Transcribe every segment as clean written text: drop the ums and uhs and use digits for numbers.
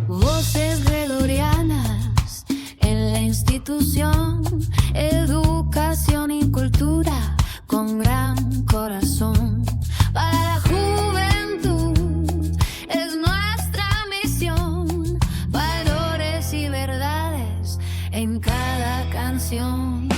Voces gregorianas en la institución, educación y cultura con gran corazón. Para la juventud es nuestra misión, valores y verdades en cada canción.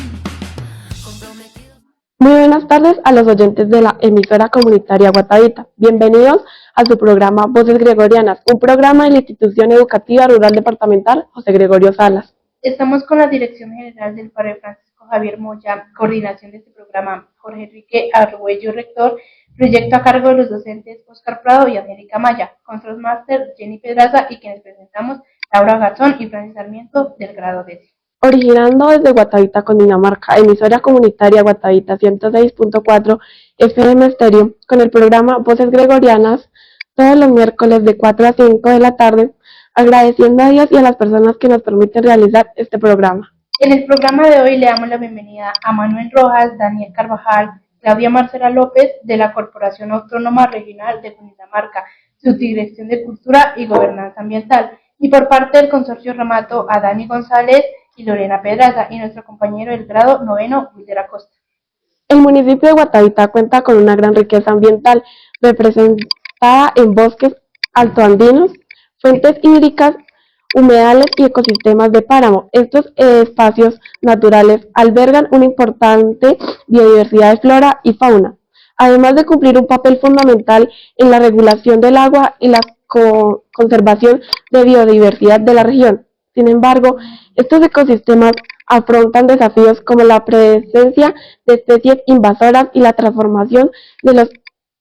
Muy buenas tardes a los oyentes de la emisora comunitaria Guatavita. Bienvenidos a su programa Voces Gregorianas, un programa de la Institución Educativa Rural Departamental José Gregorio Salas. Estamos con la Dirección General del Padre Francisco Javier Moya, coordinación de este programa, Jorge Enrique Arguello, rector, proyecto a cargo de los docentes Oscar Prado y Angélica Maya, Control Master Jenny Pedraza y quienes presentamos Laura Garzón y Francis Sarmiento del grado 10. Originando desde Guatavita, Cundinamarca, emisora comunitaria Guatavita 106.4 FM Estéreo, con el programa Voces Gregorianas, todos los miércoles de 4 a 5 de la tarde, agradeciendo a Dios y a las personas que nos permiten realizar este programa. En el programa de hoy le damos la bienvenida a Manuel Rojas, Daniel Carvajal, Claudia Marcela López, de la Corporación Autónoma Regional de Cundinamarca, Subdirección de Cultura y Gobernanza Ambiental, y por parte del Consorcio Ramato a Dani González y Lorena Pedraza, y nuestro compañero del grado 9, Wilder Acosta. El municipio de Guatavita cuenta con una gran riqueza ambiental, representada en bosques altoandinos, fuentes hídricas, humedales y ecosistemas de páramo. Estos espacios naturales albergan una importante biodiversidad de flora y fauna, además de cumplir un papel fundamental en la regulación del agua y la conservación de biodiversidad de la región. Sin embargo, estos ecosistemas afrontan desafíos como la presencia de especies invasoras y la transformación de los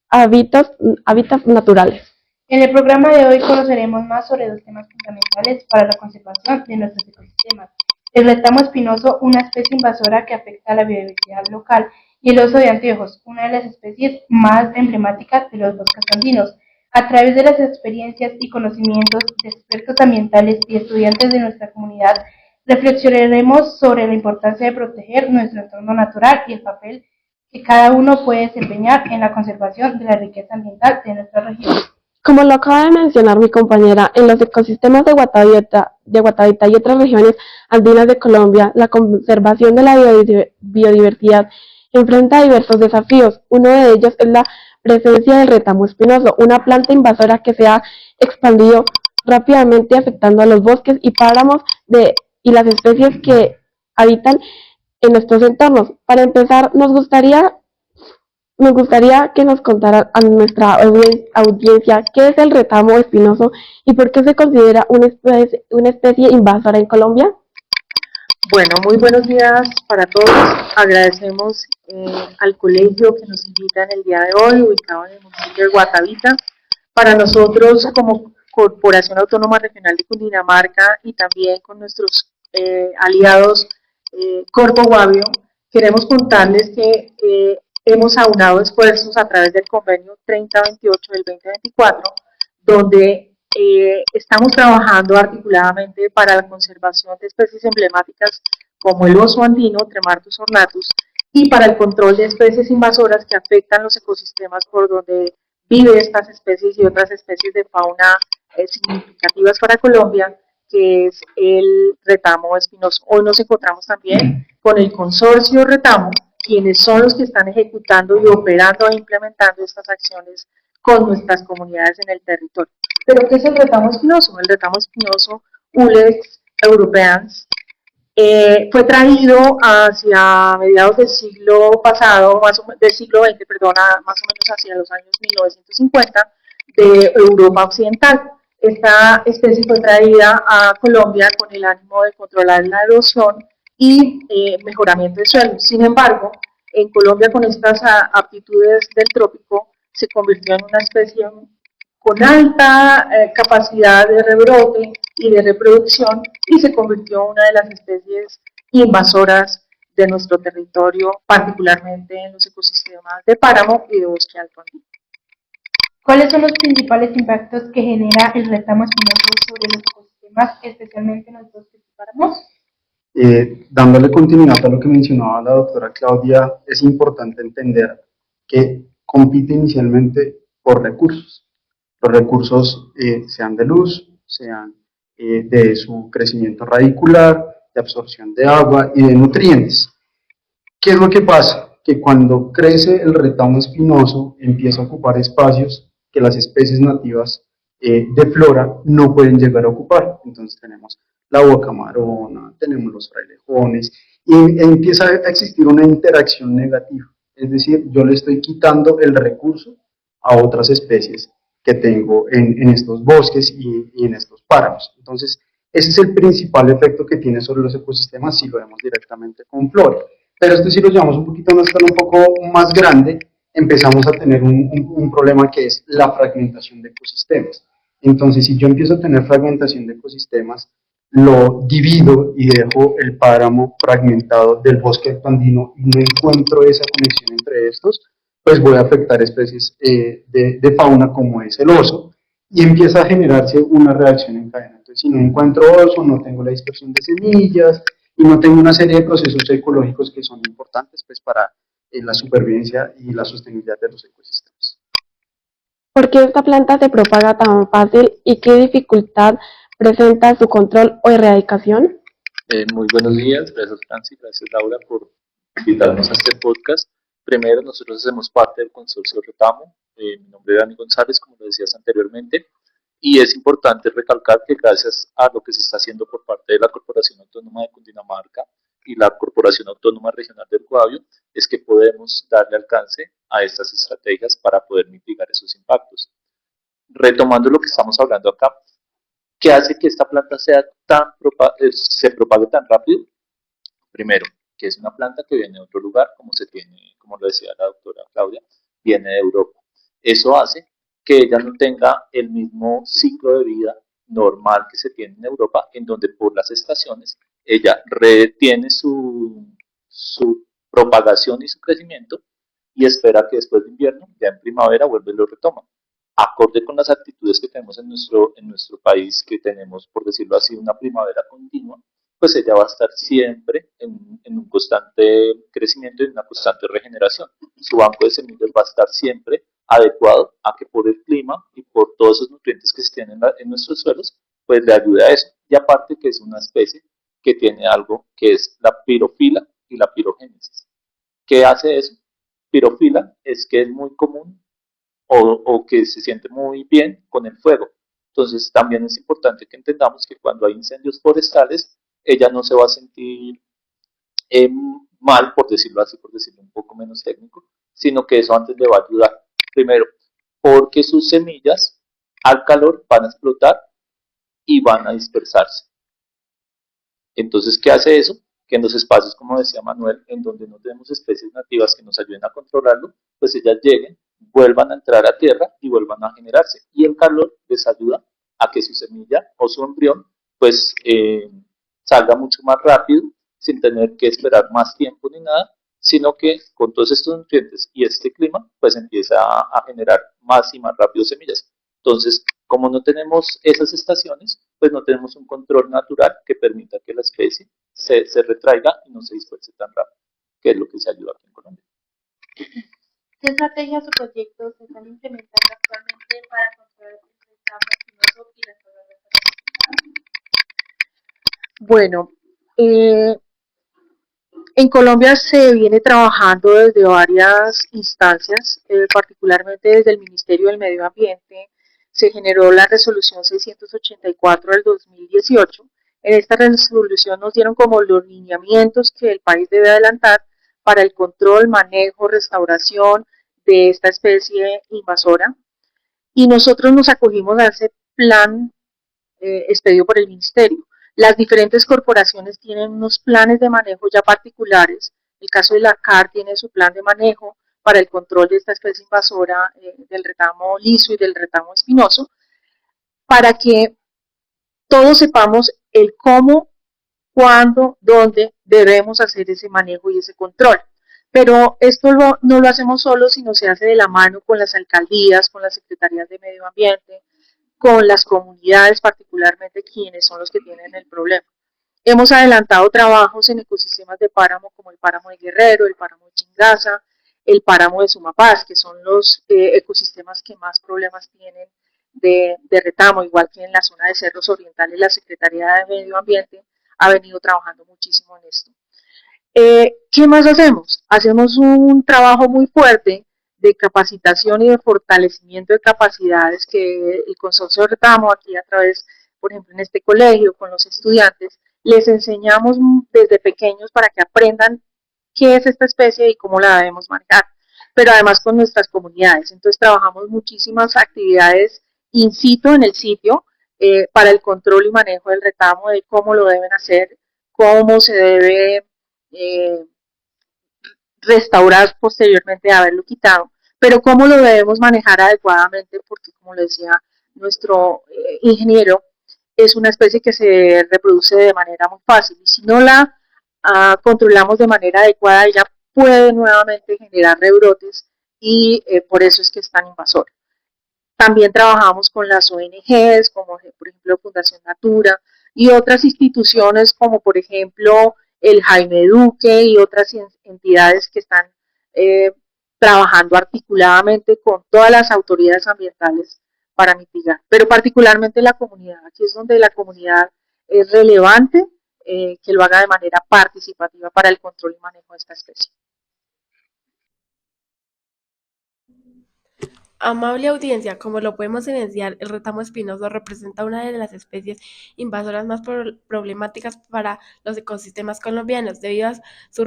hábitats naturales. En el programa de hoy conoceremos más sobre dos temas fundamentales para la conservación de nuestros ecosistemas: el retamo espinoso, una especie invasora que afecta a la biodiversidad local, y el oso de anteojos, una de las especies más emblemáticas de los bosques andinos. A través de las experiencias y conocimientos de expertos ambientales y estudiantes de nuestra comunidad, reflexionaremos sobre la importancia de proteger nuestro entorno natural y el papel que cada uno puede desempeñar en la conservación de la riqueza ambiental de nuestra región. Como lo acaba de mencionar mi compañera, en los ecosistemas de Guatavita y otras regiones andinas de Colombia, la conservación de la biodiversidad enfrenta diversos desafíos. Uno de ellos es la presencia del retamo espinoso, una planta invasora que se ha expandido rápidamente afectando a los bosques y páramos y las especies que habitan en nuestros entornos. Para empezar, me gustaría que nos contara a nuestra audiencia qué es el retamo espinoso y por qué se considera una especie invasora en Colombia. Bueno, muy buenos días para todos. Agradecemos al colegio que nos invita en el día de hoy, ubicado en el municipio de Guatavita. Para nosotros, como Corporación Autónoma Regional de Cundinamarca y también con nuestros aliados Corpo Guavio, queremos contarles que hemos aunado esfuerzos a través del convenio 3028 del 2024, donde estamos trabajando articuladamente para la conservación de especies emblemáticas como el oso andino, Tremartus ornatus, y para el control de especies invasoras que afectan los ecosistemas por donde viven estas especies y otras especies de fauna significativas para Colombia, que es el retamo espinoso. Hoy nos encontramos también con el consorcio retamo, quienes son los que están ejecutando y operando e implementando estas acciones con nuestras comunidades en el territorio. ¿Pero qué es el retamo espinoso? El retamo espinoso, Ulex europeans, fue traído hacia mediados del siglo pasado, del siglo XX, más o menos hacia los años 1950, de Europa Occidental. Esta especie fue traída a Colombia con el ánimo de controlar la erosión y mejoramiento del suelo. Sin embargo, en Colombia, con estas aptitudes del trópico, se convirtió en una especie con alta capacidad de rebrote y de reproducción, y se convirtió en una de las especies invasoras de nuestro territorio, particularmente en los ecosistemas de páramo y de bosque alto andino. ¿Cuáles son los principales impactos que genera el retamo espinoso sobre los ecosistemas, especialmente en los bosques y páramos? Dándole continuidad a lo que mencionaba la doctora Claudia, es importante entender que compite inicialmente por recursos. Los recursos sean de luz, sean de su crecimiento radicular, de absorción de agua y de nutrientes. ¿Qué es lo que pasa? Que cuando crece el retamo espinoso empieza a ocupar espacios que las especies nativas de flora no pueden llegar a ocupar. Entonces tenemos la boca marona, tenemos los frailejones, y empieza a existir una interacción negativa. Es decir, yo le estoy quitando el recurso a otras especies que tengo en estos bosques y en estos páramos. Entonces, ese es el principal efecto que tiene sobre los ecosistemas si lo vemos directamente con flora. Pero esto si lo llevamos un poquito a una escala un poco más grande, empezamos a tener un problema que es la fragmentación de ecosistemas. Entonces, si yo empiezo a tener fragmentación de ecosistemas, lo divido y dejo el páramo fragmentado del bosque andino y no encuentro esa conexión entre estos, pues voy a afectar especies de fauna como es el oso y empieza a generarse una reacción en cadena. Entonces, si no encuentro oso, no tengo la dispersión de semillas y no tengo una serie de procesos ecológicos que son importantes pues, para la supervivencia y la sostenibilidad de los ecosistemas. ¿Por qué esta planta se propaga tan fácil y qué dificultad presenta su control o erradicación? Muy buenos días, gracias Francis, gracias Laura por invitarnos a este podcast. Primero, nosotros hacemos parte del consorcio Retamo. Mi nombre es Dani González, como lo decías anteriormente, y es importante recalcar que gracias a lo que se está haciendo por parte de la Corporación Autónoma de Cundinamarca y la Corporación Autónoma Regional del Guavio, es que podemos darle alcance a estas estrategias para poder mitigar esos impactos. Retomando lo que estamos hablando acá, ¿qué hace que esta planta se propague tan rápido? Primero, que es una planta que viene de otro lugar, como lo decía la doctora Claudia, viene de Europa. Eso hace que ella no tenga el mismo ciclo de vida normal que se tiene en Europa, en donde por las estaciones ella retiene su propagación y su crecimiento y espera que después de invierno, ya en primavera, vuelve y lo retoma. Acorde con las actitudes que tenemos en nuestro país, que tenemos, por decirlo así, una primavera continua, pues ella va a estar siempre en un constante crecimiento y en una constante regeneración. Su banco de semillas va a estar siempre adecuado a que por el clima y por todos esos nutrientes que se tienen en nuestros suelos, pues le ayude a eso. Y aparte que es una especie que tiene algo que es la pirofila y la pirogénesis. ¿Qué hace eso? Pirofila es que es muy común o que se siente muy bien con el fuego. Entonces también es importante que entendamos que cuando hay incendios forestales, ella no se va a sentir mal, por decirlo así, por decirlo un poco menos técnico, sino que eso antes le va a ayudar. Primero, porque sus semillas al calor van a explotar y van a dispersarse. Entonces, ¿qué hace eso? Que en los espacios, como decía Manuel, en donde no tenemos especies nativas que nos ayuden a controlarlo, pues ellas lleguen, vuelvan a entrar a tierra y vuelvan a generarse. Y el calor les ayuda a que su semilla o su embrión pues salga mucho más rápido, sin tener que esperar más tiempo ni nada, sino que con todos estos nutrientes y este clima, pues empieza a generar más y más rápido semillas. Entonces, como no tenemos esas estaciones, pues no tenemos un control natural que permita que la especie se retraiga y no se disperse tan rápido, que es lo que se ayuda aquí en Colombia. ¿Qué estrategias o proyectos se están implementando actualmente para controlar el retamo espinoso y las zonas de Bueno, en Colombia se viene trabajando desde varias instancias, particularmente desde el Ministerio del Medio Ambiente. Se generó la resolución 684 del 2018. En esta resolución nos dieron como los lineamientos que el país debe adelantar para el control, manejo, restauración de esta especie invasora. Y nosotros nos acogimos a ese plan expedido por el Ministerio. Las diferentes corporaciones tienen unos planes de manejo ya particulares. El caso de la CAR tiene su plan de manejo para el control de esta especie invasora del retamo liso y del retamo espinoso, para que todos sepamos el cómo, cuándo, dónde debemos hacer ese manejo y ese control. Pero esto no lo hacemos solos, sino se hace de la mano con las alcaldías, con las secretarías de medio ambiente, con las comunidades, particularmente quienes son los que tienen el problema. Hemos adelantado trabajos en ecosistemas de páramo como el páramo de Guerrero, el páramo de Chingaza, el páramo de Sumapaz, que son los ecosistemas que más problemas tienen de retamo, igual que en la zona de Cerros Orientales, la Secretaría de Medio Ambiente ha venido trabajando muchísimo en esto. ¿Qué más hacemos? Hacemos un trabajo muy fuerte de capacitación y de fortalecimiento de capacidades que el consorcio de retamo aquí a través, por ejemplo, en este colegio con los estudiantes, les enseñamos desde pequeños para que aprendan qué es esta especie y cómo la debemos manejar, pero además con nuestras comunidades. Entonces trabajamos muchísimas actividades in situ en el sitio para el control y manejo del retamo, de cómo lo deben hacer, cómo se debe eh, restaurar posteriormente de haberlo quitado, pero cómo lo debemos manejar adecuadamente, porque como le decía nuestro ingeniero, es una especie que se reproduce de manera muy fácil y si no la controlamos de manera adecuada, ella puede nuevamente generar rebrotes y por eso es que es tan invasor. También trabajamos con las ONGs, como por ejemplo Fundación Natura, y otras instituciones como por ejemplo el Jaime Duque y otras entidades que están eh, trabajando articuladamente con todas las autoridades ambientales para mitigar, pero particularmente la comunidad. Aquí es donde la comunidad es relevante que lo haga de manera participativa para el control y manejo de esta especie. Amable audiencia, como lo podemos evidenciar, el retamo espinoso representa una de las especies invasoras más problemáticas para los ecosistemas colombianos, debido a su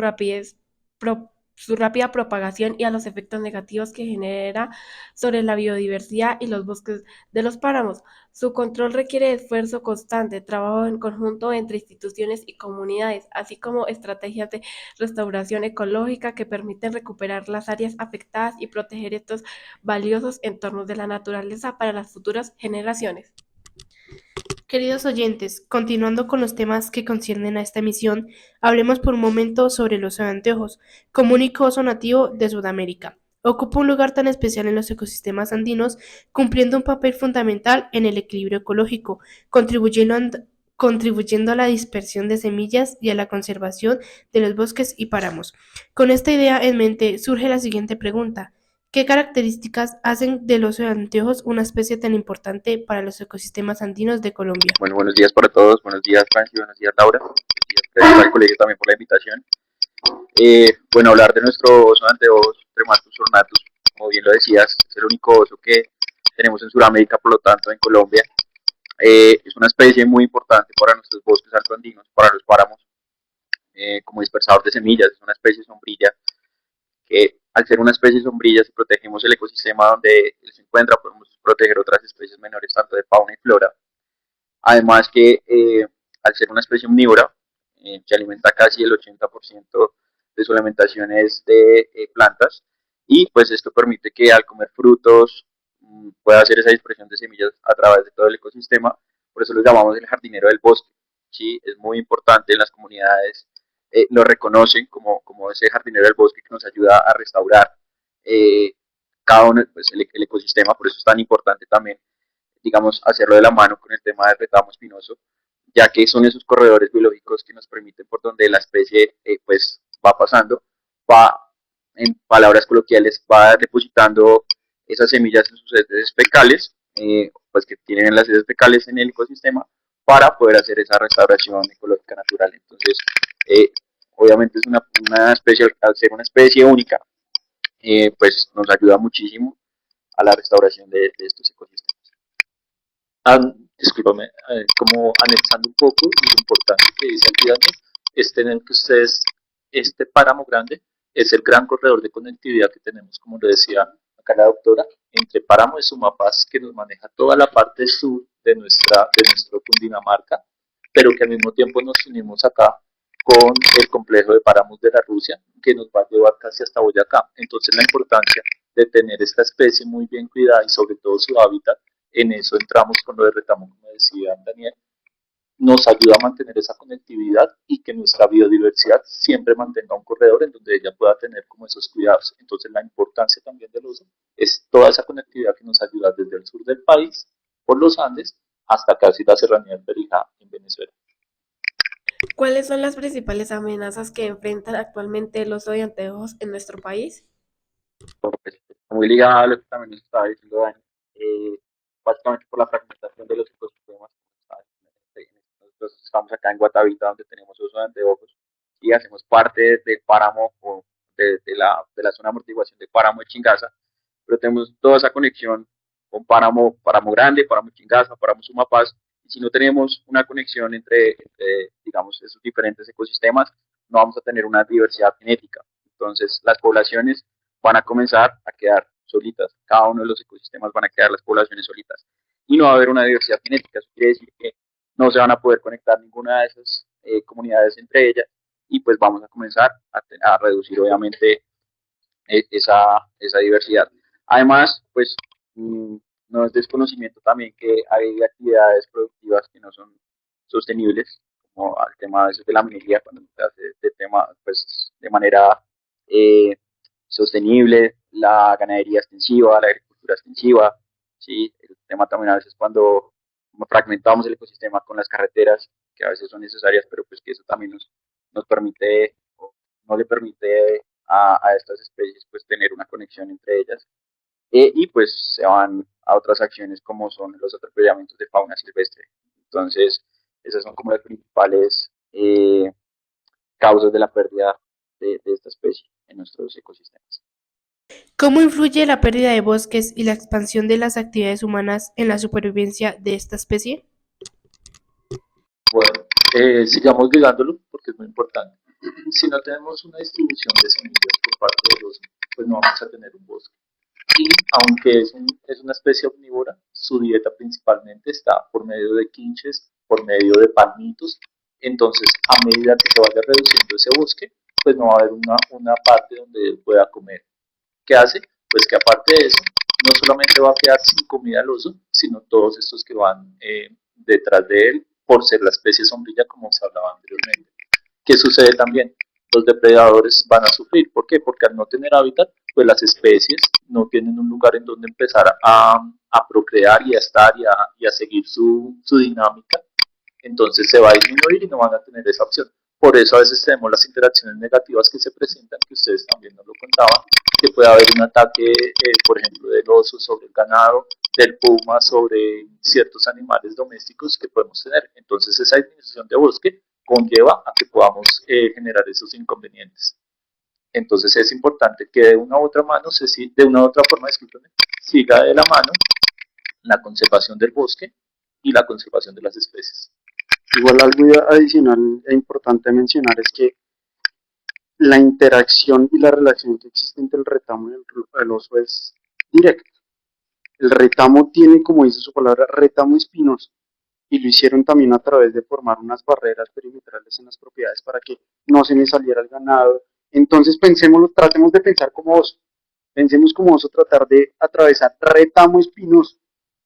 su rápida propagación y a los efectos negativos que genera sobre la biodiversidad y los bosques de los páramos. Su control requiere de esfuerzo constante, trabajo en conjunto entre instituciones y comunidades, así como estrategias de restauración ecológica que permiten recuperar las áreas afectadas y proteger estos valiosos entornos de la naturaleza para las futuras generaciones. Queridos oyentes, continuando con los temas que conciernen a esta emisión, hablemos por un momento sobre el oso de anteojos, como único oso nativo de Sudamérica. Ocupa un lugar tan especial en los ecosistemas andinos, cumpliendo un papel fundamental en el equilibrio ecológico, contribuyendo a la dispersión de semillas y a la conservación de los bosques y páramos. Con esta idea en mente surge la siguiente pregunta. ¿Qué características hacen del oso de anteojos una especie tan importante para los ecosistemas andinos de Colombia? Bueno, buenos días para todos, buenos días Franci, buenos días Laura, buenos días gracias al colegio también por la invitación. Bueno, hablar de nuestro oso de anteojos, Tremartus ornatus, como bien lo decías, es el único oso que tenemos en Sudamérica, por lo tanto en Colombia. Es una especie muy importante para nuestros bosques altoandinos, para los páramos, como dispersador de semillas, es una especie sombrilla que al ser una especie sombrilla, si protegemos el ecosistema donde él se encuentra, podemos proteger otras especies menores, tanto de fauna y flora. Además que al ser una especie omnívora, se alimenta casi el 80% de su alimentación es de plantas y pues esto permite que al comer frutos pueda hacer esa dispersión de semillas a través de todo el ecosistema, por eso lo llamamos el jardinero del bosque. ¿Sí? Es muy importante en las comunidades, lo reconocen como ese jardinero del bosque que nos ayuda a restaurar cada uno, pues, el ecosistema, por eso es tan importante también digamos, hacerlo de la mano con el tema del retamo espinoso, ya que son esos corredores biológicos que nos permiten por donde la especie pues va pasando, va, en palabras coloquiales, va depositando esas semillas en sus heces fecales, pues que tienen las heces fecales en el ecosistema, para poder hacer esa restauración ecológica natural. Entonces, obviamente es una especie, al ser una especie única, pues nos ayuda muchísimo a la restauración de estos ecosistemas. Discúlpame, como anexando un poco, lo importante que dice Alfredo es tener que ustedes, este páramo grande es el gran corredor de conectividad que tenemos, como lo decía acá la doctora, entre páramo de Sumapaz, que nos maneja toda la parte sur de nuestro Cundinamarca, pero que al mismo tiempo nos unimos acá con el complejo de páramos de la Rusia, que nos va a llevar casi hasta Boyacá. Entonces la importancia de tener esta especie muy bien cuidada y sobre todo su hábitat, en eso entramos con lo de retamo, como decía Daniel, nos ayuda a mantener esa conectividad y que nuestra biodiversidad siempre mantenga un corredor en donde ella pueda tener como esos cuidados. Entonces la importancia también del uso es toda esa conectividad que nos ayuda desde el sur del país, por los Andes, hasta casi la serranía del Perijá en Venezuela. ¿Cuáles son las principales amenazas que enfrentan actualmente el oso de anteojos en nuestro país? Pues, muy ligado a lo que también nos estaba diciendo Dani, eh, básicamente por la fragmentación de los ecosistemas. Nosotros estamos acá en Guatavita, donde tenemos uso de anteojos, y hacemos parte del páramo o de la zona de amortiguación de páramo de Chingaza, pero tenemos toda esa conexión con páramo grande, páramo Chingaza, páramo Sumapaz, y si no tenemos una conexión entre, digamos, esos diferentes ecosistemas, no vamos a tener una diversidad genética. Entonces, las poblaciones van a comenzar a quedar solitas. Cada uno de los ecosistemas van a quedar las poblaciones solitas. Y no va a haber una diversidad genética. Eso quiere decir que no se van a poder conectar ninguna de esas comunidades entre ellas. Y pues vamos a comenzar a reducir, obviamente, esa diversidad. Además, pues no es desconocimiento también que hay actividades productivas que no son sostenibles, como el tema de la minería, cuando se hace de tema, pues, de manera eh, sostenible, la ganadería extensiva, la agricultura extensiva, ¿sí? El tema también a veces cuando fragmentamos el ecosistema con las carreteras, que a veces son necesarias, pero pues que eso también nos permite, o no le permite a estas especies pues tener una conexión entre ellas. Y pues se van a otras acciones como son los atropellamientos de fauna silvestre. Entonces, esas son como las principales causas de la pérdida de esta especie en nuestros ecosistemas. ¿Cómo influye la pérdida de bosques y la expansión de las actividades humanas en la supervivencia de esta especie? Bueno, sigamos ligándolo porque es muy importante. Si no tenemos una distribución de semillas por parte de los, pues no vamos a tener un bosque. Y aunque es una especie omnívora, su dieta principalmente está por medio de quinches, por medio de palmitos. Entonces, a medida que se vaya reduciendo ese bosque, pues no va a haber una parte donde él pueda comer. ¿Qué hace? Pues que aparte de eso, no solamente va a quedar sin comida el oso, sino todos estos que van detrás de él, por ser la especie sombrilla, como se hablaba anteriormente. ¿Qué sucede también? Los depredadores van a sufrir. ¿Por qué? Porque al no tener hábitat, pues las especies no tienen un lugar en donde empezar a procrear y a estar y a seguir su dinámica. Entonces se va a disminuir y no van a tener esa opción. Por eso a veces tenemos las interacciones negativas que se presentan, que ustedes también nos lo contaban, que puede haber un ataque, por ejemplo, del oso sobre el ganado, del puma sobre ciertos animales domésticos que podemos tener. Entonces esa disminución de bosque conlleva a que podamos generar esos inconvenientes. Entonces es importante que de una u otra mano, de una u otra forma, discúlpenme, siga de la mano la conservación del bosque y la conservación de las especies. Igual algo adicional e importante mencionar es que la interacción y la relación que existe entre el retamo y el oso es directa. El retamo tiene, como dice su palabra, retamo espinoso, y lo hicieron también a través de formar unas barreras perimetrales en las propiedades para que no se me saliera el ganado. Entonces tratemos de pensar como oso. Pensemos como oso, tratar de atravesar retamo espinoso.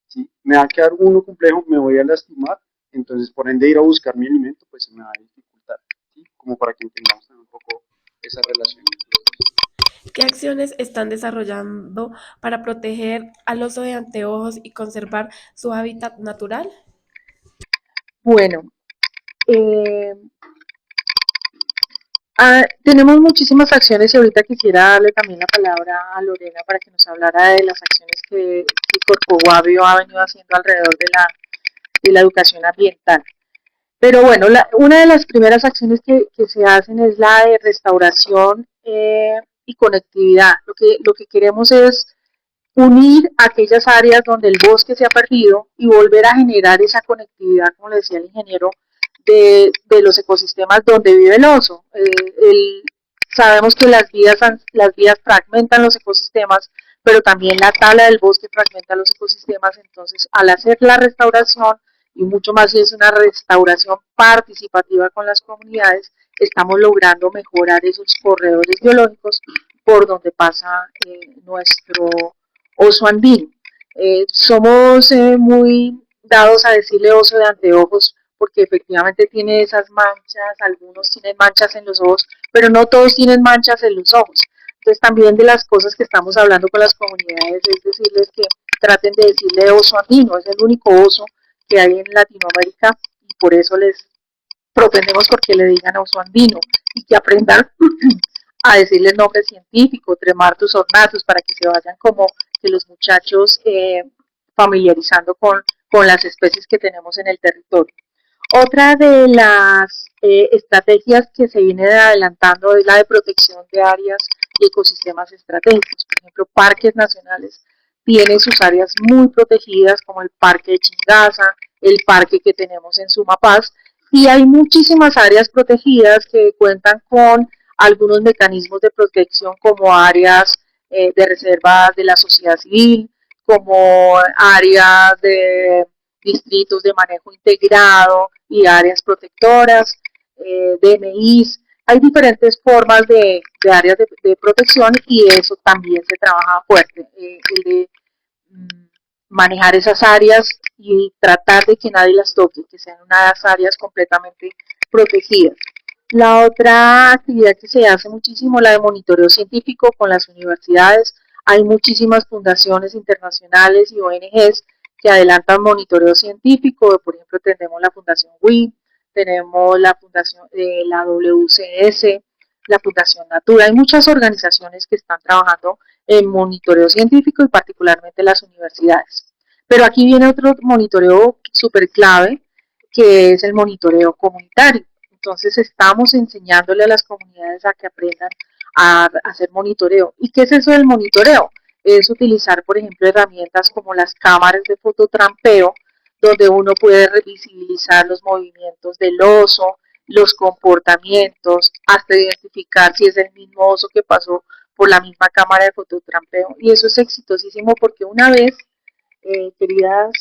¿Sí? Me va a quedar uno complejo, me voy a lastimar, entonces por ende ir a buscar mi alimento, pues se me va a dificultar. ¿Sí? Como para que entendamos también un poco esa relación entre los dos. ¿Qué acciones están desarrollando para proteger al oso de anteojos y conservar su hábitat natural? Bueno, tenemos muchísimas acciones y ahorita quisiera darle también la palabra a Lorena para que nos hablara de las acciones que Corcovado ha venido haciendo alrededor de la educación ambiental. Pero bueno, una de las primeras acciones que se hacen es la de restauración y conectividad. Lo que queremos es unir aquellas áreas donde el bosque se ha perdido y volver a generar esa conectividad, como le decía el ingeniero, de los ecosistemas donde vive el oso. Sabemos que las vías fragmentan los ecosistemas, pero también la tala del bosque fragmenta los ecosistemas. Entonces, al hacer la restauración, y mucho más si es una restauración participativa con las comunidades, estamos logrando mejorar esos corredores biológicos por donde pasa nuestro oso andino. Somos muy dados a decirle oso de anteojos porque efectivamente tiene esas manchas, algunos tienen manchas en los ojos, pero no todos tienen manchas en los ojos. Entonces también de las cosas que estamos hablando con las comunidades es decirles que traten de decirle oso andino, es el único oso que hay en Latinoamérica y por eso les propendemos porque le digan oso andino y que aprendan a decirle nombre científico, tremartus ornatus, para que se vayan como que los muchachos familiarizando con las especies que tenemos en el territorio. Otra de las estrategias que se viene adelantando es la de protección de áreas y ecosistemas estratégicos. Por ejemplo, parques nacionales tienen sus áreas muy protegidas, como el Parque de Chingaza, el parque que tenemos en Sumapaz, y hay muchísimas áreas protegidas que cuentan con algunos mecanismos de protección como áreas de reserva de la sociedad civil, como áreas de distritos de manejo integrado y áreas protectoras, DMIs. Hay diferentes formas de áreas de protección y eso también se trabaja fuerte, el de manejar esas áreas y tratar de que nadie las toque, que sean unas áreas completamente protegidas. La otra actividad que se hace muchísimo, la de monitoreo científico con las universidades. Hay muchísimas fundaciones internacionales y ONGs que adelantan monitoreo científico. Por ejemplo, tenemos la Fundación WIC, tenemos la Fundación la WCS, la Fundación Natura. Hay muchas organizaciones que están trabajando en monitoreo científico y particularmente las universidades. Pero aquí viene otro monitoreo súper clave, que es el monitoreo comunitario. Entonces estamos enseñándole a las comunidades a que aprendan a hacer monitoreo. ¿Y qué es eso del monitoreo? Es utilizar, por ejemplo, herramientas como las cámaras de fototrampeo, donde uno puede visibilizar los movimientos del oso, los comportamientos, hasta identificar si es el mismo oso que pasó por la misma cámara de fototrampeo. Y eso es exitosísimo porque una vez, queridas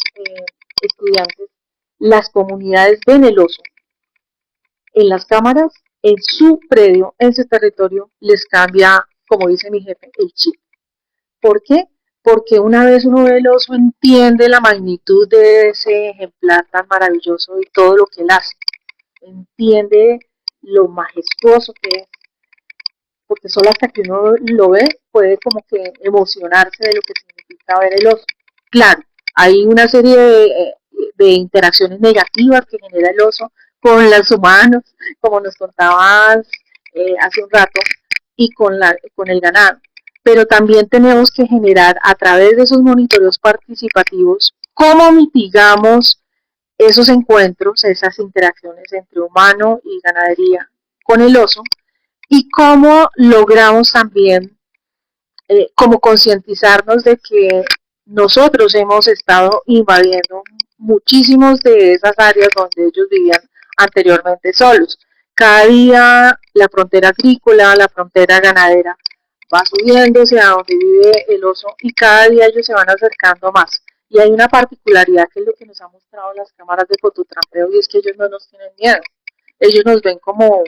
estudiantes, las comunidades ven el oso en las cámaras, en su predio, en su territorio, les cambia, como dice mi jefe, el chip. ¿Por qué? Porque una vez uno ve el oso, entiende la magnitud de ese ejemplar tan maravilloso y todo lo que él hace. Entiende lo majestuoso que es. Porque solo hasta que uno lo ve, puede como que emocionarse de lo que significa ver el oso. Claro, hay una serie de interacciones negativas que genera el oso con los humanos, como nos contabas hace un rato, y con el ganado. Pero también tenemos que generar a través de esos monitoreos participativos cómo mitigamos esos encuentros, esas interacciones entre humano y ganadería con el oso, y cómo logramos también como concientizarnos de que nosotros hemos estado invadiendo muchísimos de esas áreas donde ellos vivían anteriormente solos. Cada día la frontera agrícola, la frontera ganadera va subiéndose a donde vive el oso y cada día ellos se van acercando más. Y hay una particularidad que es lo que nos han mostrado las cámaras de fototrampeo y es que ellos no nos tienen miedo. Ellos nos ven como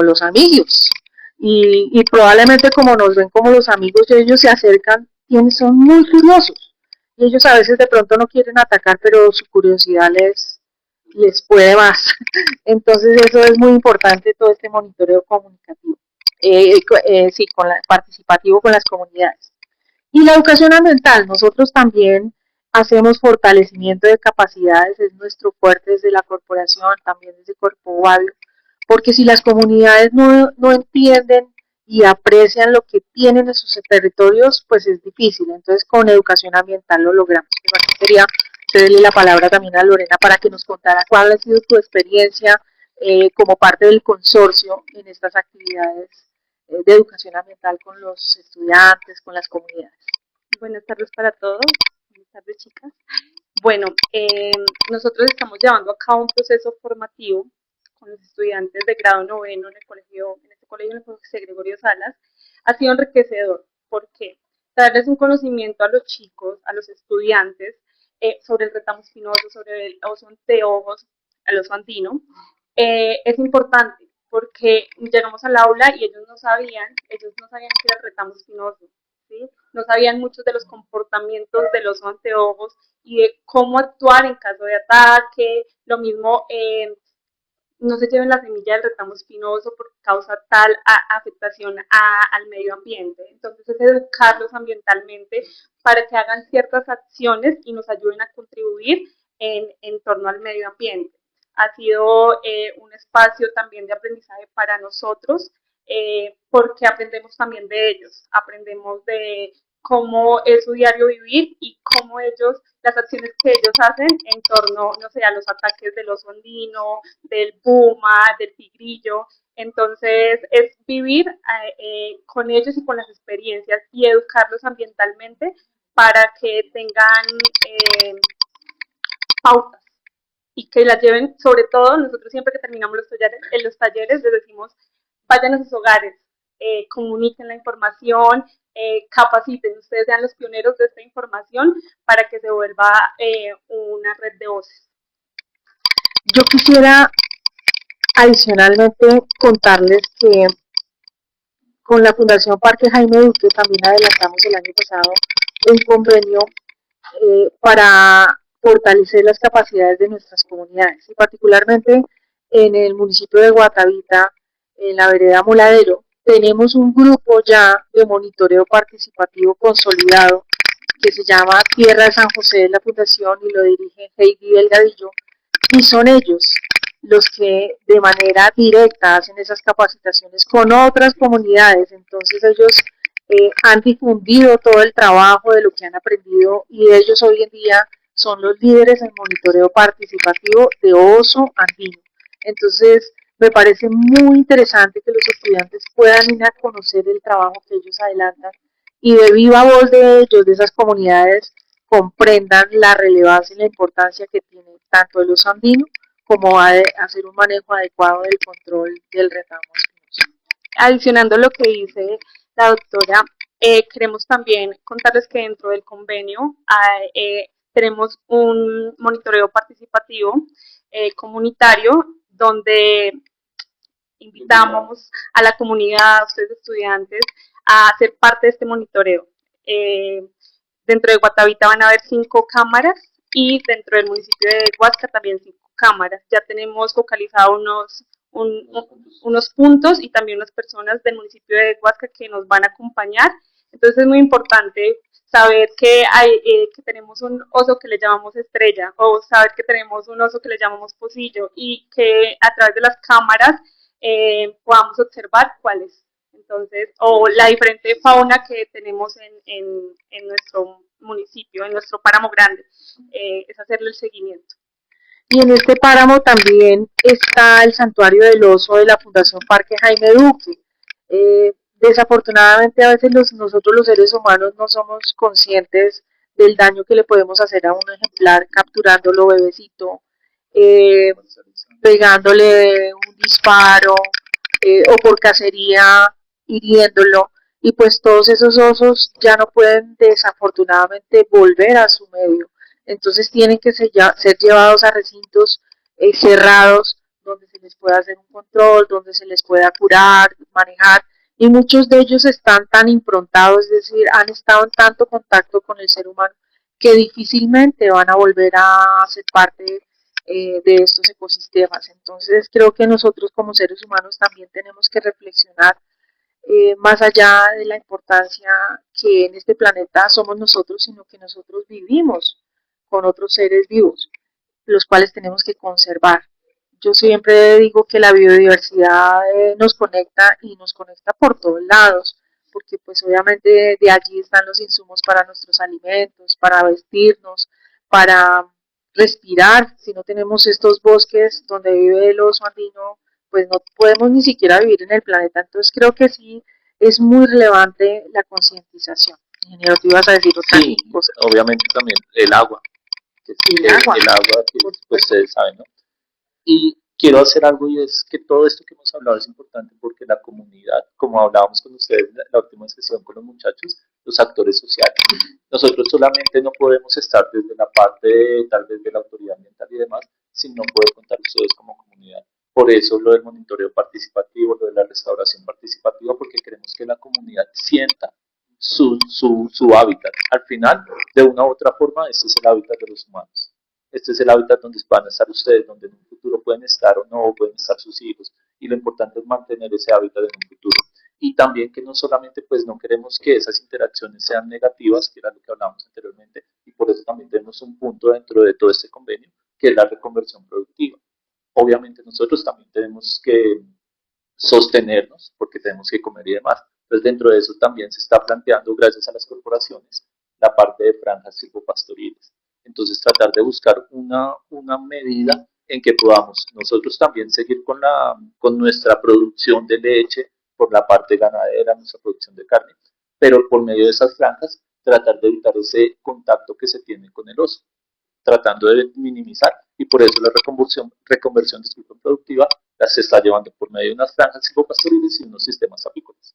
los amigos. Y probablemente como nos ven como los amigos, ellos se acercan y son muy curiosos. Y ellos a veces de pronto no quieren atacar, pero su curiosidad les puede más. Entonces eso es muy importante, todo este monitoreo comunicativo, sí, participativo con las comunidades. Y la educación ambiental, nosotros también hacemos fortalecimiento de capacidades, es nuestro fuerte desde la corporación, también desde Corpo Babio, porque si las comunidades no entienden y aprecian lo que tienen en sus territorios, pues es difícil. Entonces con educación ambiental lo logramos. Aquí quería cederle la palabra también a Lorena para que nos contara cuál ha sido tu experiencia como parte del consorcio en estas actividades de educación ambiental con los estudiantes, con las comunidades. Buenas tardes para todos. Buenas tardes, chicas. Bueno, nosotros estamos llevando a cabo un proceso formativo con los estudiantes de grado noveno en este colegio en el José Gregorio Salas. Ha sido enriquecedor. ¿Por qué? Darles un conocimiento a los chicos, a los estudiantes, sobre el retamo espinoso, sobre el oso anteojos, el oso andino. Es importante porque llegamos al aula y ellos no sabían que era el retamo espinoso, ¿sí? No sabían muchos de los comportamientos de los anteojos y de cómo actuar en caso de ataque. Lo mismo, no se lleven la semilla del retamo espinoso porque causa tal afectación al medio ambiente. Entonces es educarlos ambientalmente para que hagan ciertas acciones y nos ayuden a contribuir en torno al medio ambiente. ha sido un espacio también de aprendizaje para nosotros, porque aprendemos también de ellos, aprendemos de cómo es su diario vivir y cómo ellos, las acciones que ellos hacen en torno, no sé, a los ataques del oso andino, del puma, del tigrillo. Entonces, es vivir con ellos y con las experiencias y educarlos ambientalmente para que tengan pautas y que las lleven, sobre todo, nosotros siempre que terminamos los talleres les decimos, vayan a sus hogares, comuniquen la información, capaciten, ustedes sean los pioneros de esta información para que se vuelva una red de voces. Yo quisiera adicionalmente contarles que con la Fundación Parque Jaime Duque también adelantamos el año pasado un convenio para fortalecer las capacidades de nuestras comunidades y particularmente en el municipio de Guatavita, en la vereda Moladero, tenemos un grupo ya de monitoreo participativo consolidado que se llama Tierra de San José de la Fundación y lo dirige Heidi Delgadillo, y son ellos los que de manera directa hacen esas capacitaciones con otras comunidades. Entonces ellos han difundido todo el trabajo de lo que han aprendido y ellos hoy en día son los líderes en monitoreo participativo de oso andino. Entonces me parece muy interesante que los estudiantes puedan ir a conocer el trabajo que ellos adelantan y de viva voz de ellos, de esas comunidades, comprendan la relevancia y la importancia que tiene tanto el oso andino como hacer un manejo adecuado del control del retamo espinoso. Adicionando lo que dice la doctora, queremos también contarles que dentro del convenio tenemos un monitoreo participativo comunitario donde invitamos a la comunidad, a ustedes estudiantes, a ser parte de este monitoreo. Dentro de Guatavita van a haber 5 cámaras y dentro del municipio de Huasca también 5 cámaras. Ya tenemos focalizados unos puntos y también unas personas del municipio de Huasca que nos van a acompañar. Entonces es muy importante saber que que tenemos un oso que le llamamos estrella o saber que tenemos un oso que le llamamos pocillo y que a través de las cámaras podamos observar cuál es. Entonces, o la diferente fauna que tenemos en nuestro municipio, en nuestro páramo grande, es hacerle el seguimiento. Y en este páramo también está el Santuario del Oso de la Fundación Parque Jaime Duque. Desafortunadamente a veces nosotros los seres humanos no somos conscientes del daño que le podemos hacer a un ejemplar capturándolo bebecito, pegándole un disparo o por cacería hiriéndolo, y pues todos esos osos ya no pueden desafortunadamente volver a su medio. Entonces tienen que ser llevados a recintos cerrados donde se les pueda hacer un control, donde se les pueda curar, manejar, y muchos de ellos están tan improntados, es decir, han estado en tanto contacto con el ser humano que difícilmente van a volver a ser parte de estos ecosistemas. Entonces creo que nosotros como seres humanos también tenemos que reflexionar más allá de la importancia que en este planeta somos nosotros, sino que nosotros vivimos con otros seres vivos, los cuales tenemos que conservar. Yo siempre digo que la biodiversidad nos conecta y nos conecta por todos lados, porque pues obviamente de allí están los insumos para nuestros alimentos, para vestirnos, para respirar. Si no tenemos estos bosques donde vive el oso andino, pues no podemos ni siquiera vivir en el planeta. Entonces creo que sí es muy relevante la concientización. Ingeniero, ¿te ibas a decir otra cosa? Obviamente también el agua. El agua, que pues ustedes saben, ¿no? Y quiero hacer algo y es que todo esto que hemos hablado es importante porque la comunidad, como hablábamos con ustedes en la última sesión con los muchachos, los actores sociales, nosotros solamente no podemos estar desde la parte tal vez de la autoridad ambiental y demás, sin no poder contar ustedes como comunidad. Por eso lo del monitoreo participativo, lo de la restauración participativa, porque queremos que la comunidad sienta su hábitat. Al final, de una u otra forma, este es el hábitat de los humanos. Este es el hábitat donde van a estar ustedes, donde en un futuro pueden estar o no, o pueden estar sus hijos. Y lo importante es mantener ese hábitat en un futuro. Y también que no solamente, pues no queremos que esas interacciones sean negativas, que era lo que hablábamos anteriormente, y por eso también tenemos un punto dentro de todo este convenio, que es la reconversión productiva. obviamente nosotros también tenemos que sostenernos porque tenemos que comer y demás. Entonces, dentro de eso también se está planteando, gracias a las corporaciones, la parte de franjas silvopastoriles. Entonces, tratar de buscar una medida en que podamos nosotros también seguir con nuestra producción de leche por la parte ganadera, nuestra producción de carne, pero por medio de esas franjas tratar de evitar ese contacto que se tiene con el oso, tratando de minimizar, y por eso la reconversión disculpen, productiva la se está llevando por medio de unas franjas silvopastoriles y unos sistemas apícolas.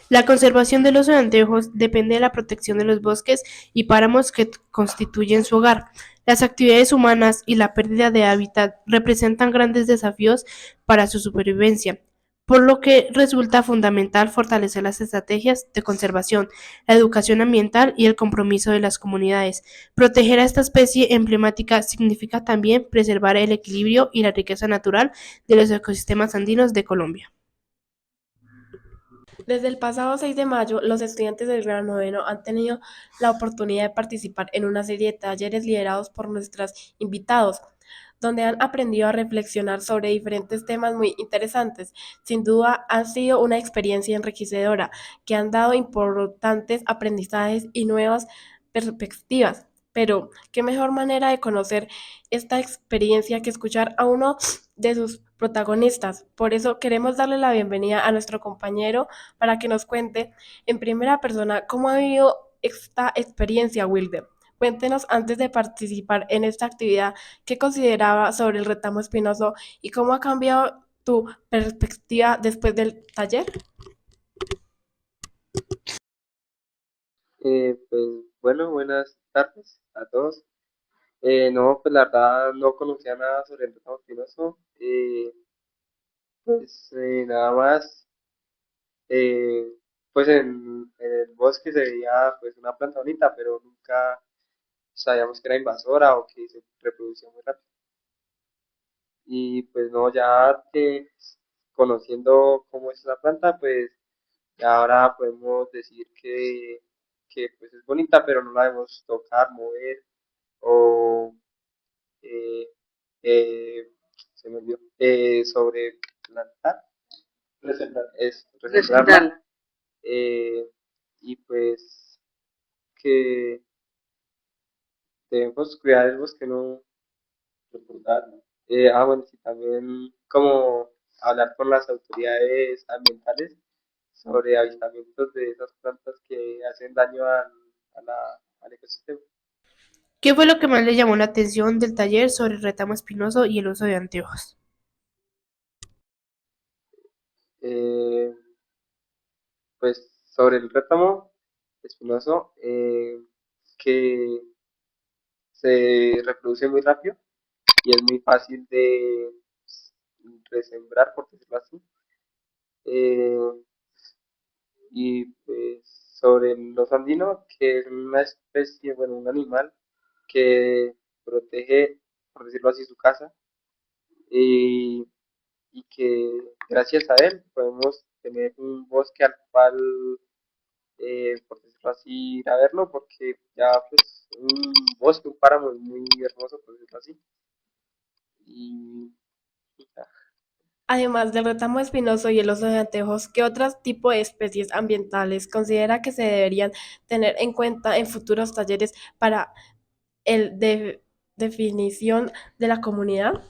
La conservación del oso de anteojos depende de la protección de los bosques y páramos que constituyen su hogar. Las actividades humanas y la pérdida de hábitat representan grandes desafíos para su supervivencia, por lo que resulta fundamental fortalecer las estrategias de conservación, la educación ambiental y el compromiso de las comunidades. Proteger a esta especie emblemática significa también preservar el equilibrio y la riqueza natural de los ecosistemas andinos de Colombia. Desde el pasado 6 de mayo, los estudiantes del grado noveno han tenido la oportunidad de participar en una serie de talleres liderados por nuestros invitados, donde han aprendido a reflexionar sobre diferentes temas muy interesantes. Sin duda, ha sido una experiencia enriquecedora que han dado importantes aprendizajes y nuevas perspectivas. Pero, ¿qué mejor manera de conocer esta experiencia que escuchar a uno de sus protagonistas? Por eso queremos darle la bienvenida a nuestro compañero para que nos cuente en primera persona cómo ha vivido esta experiencia, Wilder. Cuéntenos antes de participar en esta actividad qué consideraba sobre el retamo espinoso y cómo ha cambiado tu perspectiva después del taller. Pues bueno, buenas tardes a todos. No, pues la verdad no conocía nada sobre el retamo espinoso. Nada más, eh, pues en el bosque se veía pues una planta bonita, pero nunca sabíamos que era invasora o que se reproducía muy rápido. Y pues no, ya que conociendo cómo es la planta, pues ya ahora podemos decir que pues es bonita, pero no la debemos tocar, mover o eh, eh, se me olvidó, sobreplantar, es resembrarla, eh, y pues que debemos cuidar el bosque, no recordarlo. Bueno, sí, también como hablar con las autoridades ambientales sobre avistamientos de esas plantas que hacen daño al ecosistema. ¿Qué fue lo que más le llamó la atención del taller sobre el retamo espinoso y el uso de anteojos? Eh, pues sobre el rétamo espinoso, que se reproduce muy rápido y es muy fácil de resembrar, por decirlo así. Eh, y pues sobre el oso andino, que es una especie, bueno, un animal que protege, por decirlo así, su casa, y, y que gracias a él podemos tener un bosque al cual, por decirlo así, ir a verlo, porque ya pues un bosque, un páramo es muy hermoso, por decirlo así. Y ya. Además del retamo espinoso y el oso de anteojos, ¿qué otros tipos de especies ambientales considera que se deberían tener en cuenta en futuros talleres para el definición de la comunidad?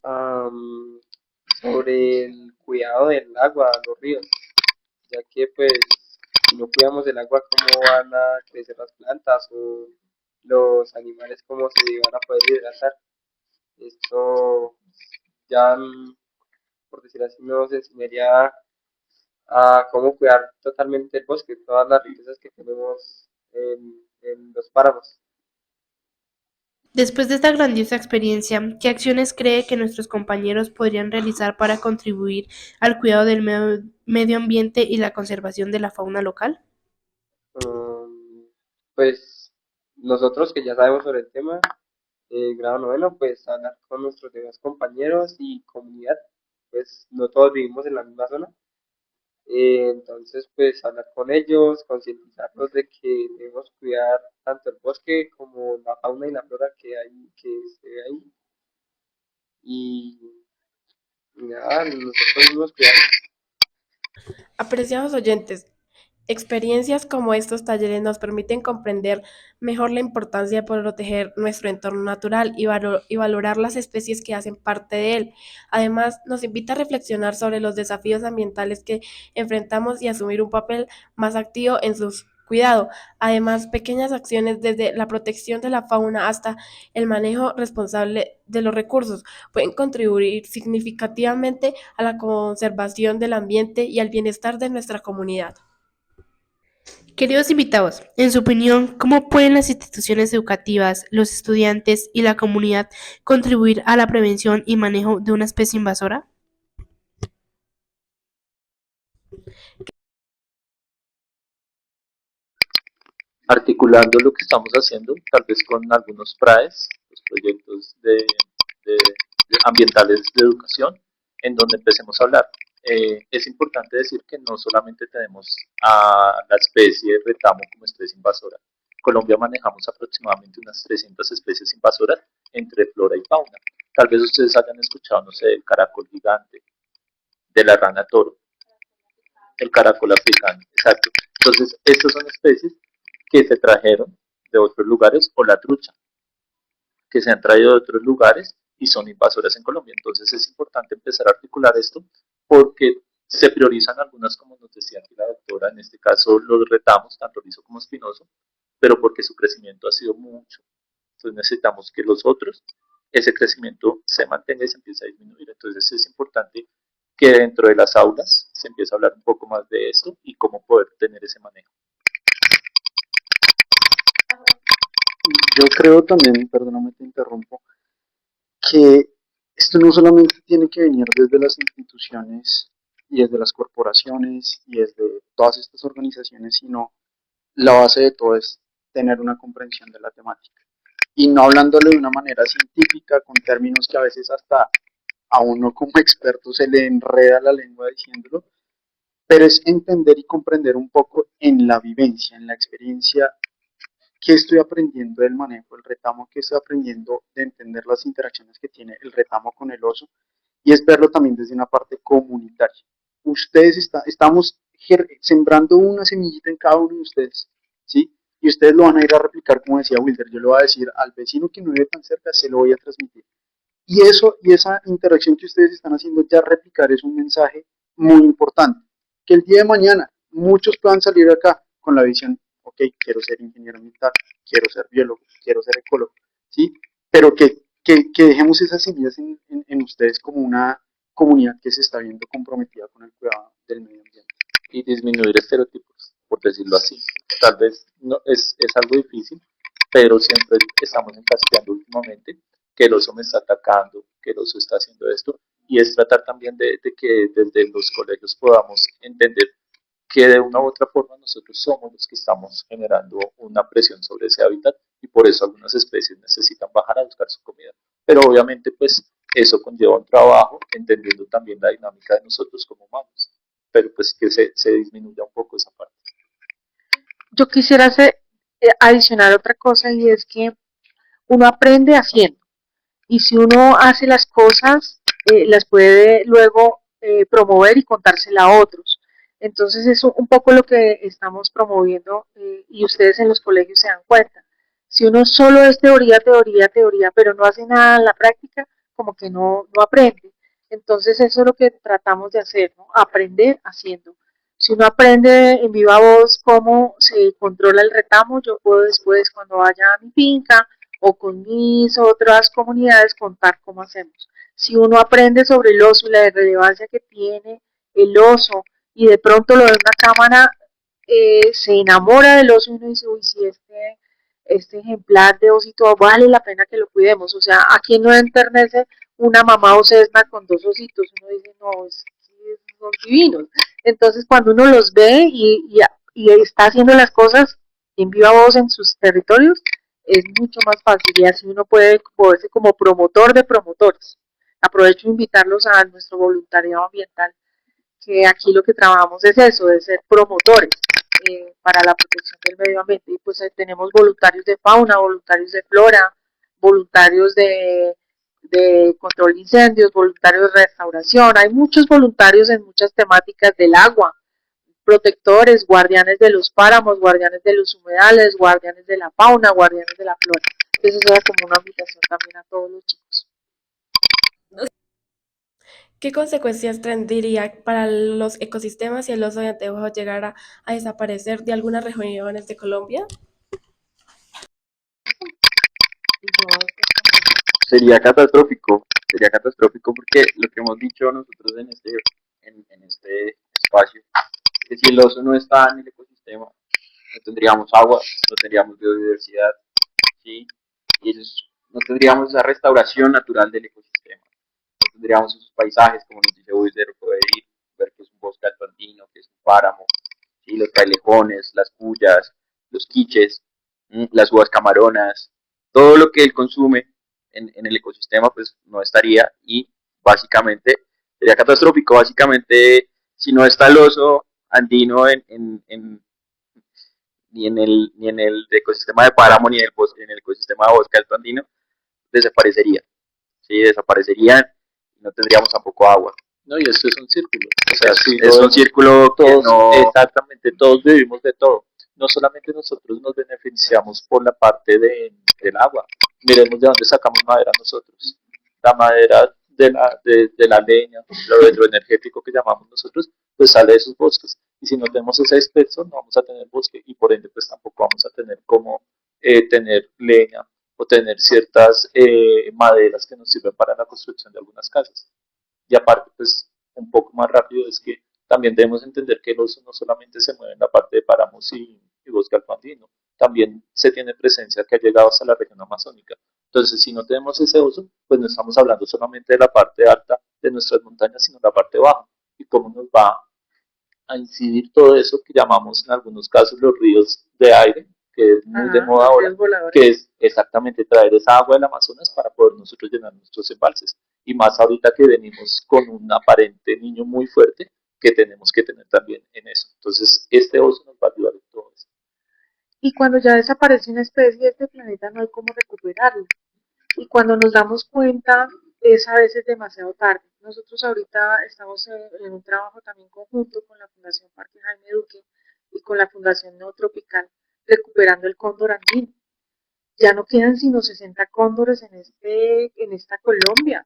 Am, Sobre el cuidado del agua, los ríos, ya que pues si no cuidamos el agua, ¿cómo van a crecer las plantas o los animales, cómo se van a poder hidratar? Esto ya, por decir así, nos enseñaría a cómo cuidar totalmente el bosque, todas las riquezas que tenemos en los páramos. Después de esta grandiosa experiencia, ¿qué acciones cree que nuestros compañeros podrían realizar para contribuir al cuidado del medio ambiente y la conservación de la fauna local? Pues nosotros que ya sabemos sobre el tema, grado noveno, pues hablar con nuestros demás compañeros y comunidad, pues no todos vivimos en la misma zona. Entonces, pues hablar con ellos, concientizarlos de que debemos cuidar tanto el bosque como la fauna y la flora que hay, que se ve ahí. y nada, nosotros nos cuidamos. Apreciados oyentes, experiencias como estos talleres nos permiten comprender mejor la importancia de proteger nuestro entorno natural y valorar las especies que hacen parte de él. Además, nos invita a reflexionar sobre los desafíos ambientales que enfrentamos y asumir un papel más activo en su cuidado. Además, pequeñas acciones desde la protección de la fauna hasta el manejo responsable de los recursos pueden contribuir significativamente a la conservación del ambiente y al bienestar de nuestra comunidad. Queridos invitados, en su opinión, ¿cómo pueden las instituciones educativas, los estudiantes y la comunidad contribuir a la prevención y manejo de una especie invasora? Articulando lo que estamos haciendo, tal vez con algunos PRAES, los proyectos de ambientales de educación, en donde empecemos a hablar. Es importante decir que no solamente tenemos a la especie retamo como especie invasora. En Colombia manejamos aproximadamente unas 300 especies invasoras entre flora y fauna. Tal vez ustedes hayan escuchado, no sé, del caracol gigante, de la rana toro, el caracol africano, exacto. Entonces, estas son especies que se trajeron de otros lugares, o la trucha, que se han traído de otros lugares y son invasoras en Colombia. Entonces es importante empezar a articular esto porque se priorizan algunas, como nos decía aquí la doctora, en este caso los retamos, tanto liso como espinoso, pero porque su crecimiento ha sido mucho. Entonces necesitamos que los otros, ese crecimiento se mantenga y se empiece a disminuir. Entonces es importante que dentro de las aulas se empiece a hablar un poco más de esto y cómo poder tener ese manejo. Yo creo también, perdóname te interrumpo, que esto no solamente tiene que venir desde las instituciones y desde las corporaciones y desde todas estas organizaciones, sino la base de todo es tener una comprensión de la temática. Y no hablándolo de una manera científica, con términos que a veces hasta a uno como experto se le enreda la lengua diciéndolo, pero es entender y comprender un poco en la vivencia, en la experiencia, qué estoy aprendiendo del manejo del retamo, qué estoy aprendiendo de entender las interacciones que tiene el retamo con el oso, y es verlo también desde una parte comunitaria. Estamos sembrando una semillita en cada uno de ustedes, ¿sí? Y ustedes lo van a ir a replicar, como decía Wilder. Yo le voy a decir al vecino que no vive tan cerca, se lo voy a transmitir. Y eso y esa interacción que ustedes están haciendo ya replicar es un mensaje muy importante. Que el día de mañana muchos puedan salir acá con la visión, ok, quiero ser ingeniero ambiental, quiero ser biólogo, quiero ser ecólogo, ¿sí? Pero que dejemos esas semillas en ustedes como una comunidad que se está viendo comprometida con el cuidado del medio ambiente. Y disminuir estereotipos, por decirlo así. Tal vez no, es algo difícil, pero siempre estamos encasillando últimamente que el oso me está atacando, que el oso está haciendo esto, y es tratar también de que desde los colegios podamos entender que de una u otra forma nosotros somos los que estamos generando una presión sobre ese hábitat y por eso algunas especies necesitan bajar a buscar su comida. Pero obviamente pues eso conlleva un trabajo entendiendo también la dinámica de nosotros como humanos, pero pues que se disminuya un poco esa parte. Yo quisiera adicionar otra cosa y es que uno aprende haciendo y si uno hace las cosas las puede luego promover y contársela a otros. Entonces es un poco lo que estamos promoviendo y ustedes en los colegios se dan cuenta. Si uno solo es teoría, teoría, teoría, pero no hace nada en la práctica, como que no aprende. Entonces eso es lo que tratamos de hacer, ¿no? Aprender haciendo. Si uno aprende en viva voz cómo se controla el retamo, yo puedo después cuando vaya a mi finca o con mis otras comunidades contar cómo hacemos. Si uno aprende sobre el oso y la relevancia que tiene el oso y de pronto lo ve en una cámara, se enamora del oso y uno dice, uy, si este ejemplar de osito vale la pena que lo cuidemos. O sea, aquí no enternece una mamá osesna con dos ositos. Uno dice, no, son divinos. Entonces, cuando uno los ve y está haciendo las cosas en viva voz en sus territorios, es mucho más fácil y así uno puede ponerse como promotor de promotores. Aprovecho de invitarlos a nuestro voluntariado ambiental, que aquí lo que trabajamos es eso, de ser promotores para la protección del medio ambiente. Y pues tenemos voluntarios de fauna, voluntarios de flora, voluntarios de control de incendios, voluntarios de restauración, hay muchos voluntarios en muchas temáticas del agua, protectores, guardianes de los páramos, guardianes de los humedales, guardianes de la fauna, guardianes de la flora. Entonces eso era como una invitación también a todos los chicos. ¿Qué consecuencias tendría para los ecosistemas si el oso de anteojos llegara a desaparecer de algunas regiones de Colombia? Sería catastrófico porque lo que hemos dicho nosotros en este espacio, es que si el oso no está en el ecosistema, no tendríamos agua, no tendríamos biodiversidad, ¿sí? Y no tendríamos esa restauración natural del ecosistema, no tendríamos esos paisajes, como nos dice Wiesler, poder ir, ver que es un bosque alto andino, que es un páramo, ¿sí? Los frailejones, las pullas, los quiches, las uvas camaronas, todo lo que él consume en el ecosistema pues no estaría y básicamente sería catastrófico. Básicamente, si no está el oso andino ni en el ecosistema de páramo ni en el ecosistema de bosque alto andino, desaparecería, ¿sí? Desaparecerían y no tendríamos tampoco agua. No, y esto es un círculo. O sea, sí, Es un círculo que todos, no... exactamente, todos vivimos de todo. No solamente nosotros nos beneficiamos por la parte del agua. Miremos de dónde sacamos madera nosotros. La madera de la leña, lo hidroenergético que llamamos nosotros, pues sale de esos bosques. Y si no tenemos ese espeso, no vamos a tener bosque y por ende pues tampoco vamos a tener como tener leña o tener ciertas maderas que nos sirven para la construcción de algunas casas. Y aparte, pues un poco más rápido es que también debemos entender que el oso no solamente se mueve en la parte de páramos y bosque alto andino, también se tiene presencia que ha llegado hasta la región amazónica. Entonces, si no tenemos ese oso, pues no estamos hablando solamente de la parte alta de nuestras montañas, sino la parte baja. Y cómo nos va a incidir todo eso que llamamos en algunos casos los ríos de aire, que es muy de moda ahora, que es exactamente traer esa agua del Amazonas para poder nosotros llenar nuestros embalses. Y más ahorita que venimos con un aparente niño muy fuerte que tenemos que tener también en eso. Entonces, este oso nos va a ayudar en todo eso. Y cuando ya desaparece una especie de este planeta no hay cómo recuperarlo. Y cuando nos damos cuenta es a veces demasiado tarde. Nosotros ahorita estamos en un trabajo también conjunto con la Fundación Parque Jaime Duque y con la Fundación Neotropical recuperando el cóndor andino. Ya no quedan sino 60 cóndores en esta Colombia.